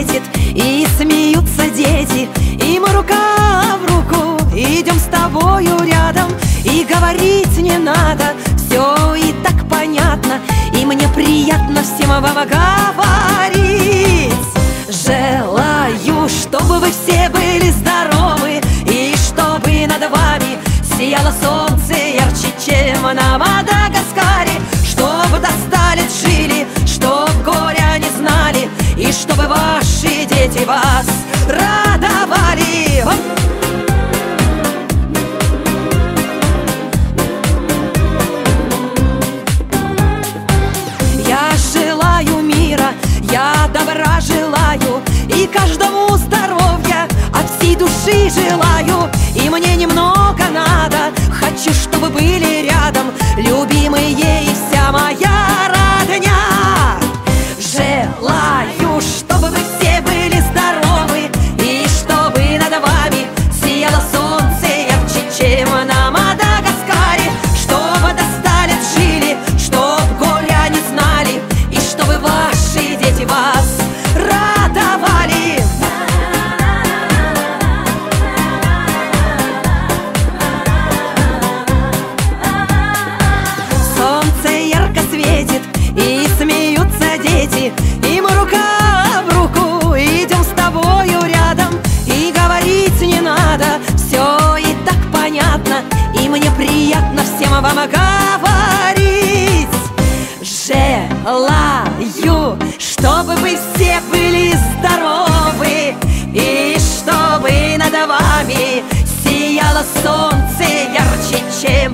светит, и смеются дети, и мы рука в руку идем с тобою рядом. И говорить не надо, все и так понятно, и мне приятно всем вам говорить. Желаю, чтобы вы все были здоровы, и чтобы над вами сияло солнце ярче, чем на Мадагаскаре. Чтобы до 100 лет жили, чтоб горя не знали, и чтобы ваши дети вас радовали. Я желаю мира, я добра желаю, и каждому здоровья от всей души желаю. И мне немного надо, хочу, чтобы были рядом любимые и вся моя родня. Желаю, чтобы вы все были здоровы, и чтобы над вами сияло солнце ярче, чем на Мадагаскаре. Чтобы до 100 лет жили, чтоб горя не знали, и чтобы ваши дети вас радовали. Солнце ярко светит, и смеются дети, и мы рука в руку идем с тобою рядом. И говорить не надо, все и так понятно, и мне приятно всем вам говорить. Желаю, чтобы вы все были здоровы, и чтобы над вами сияло солнце ярче, чем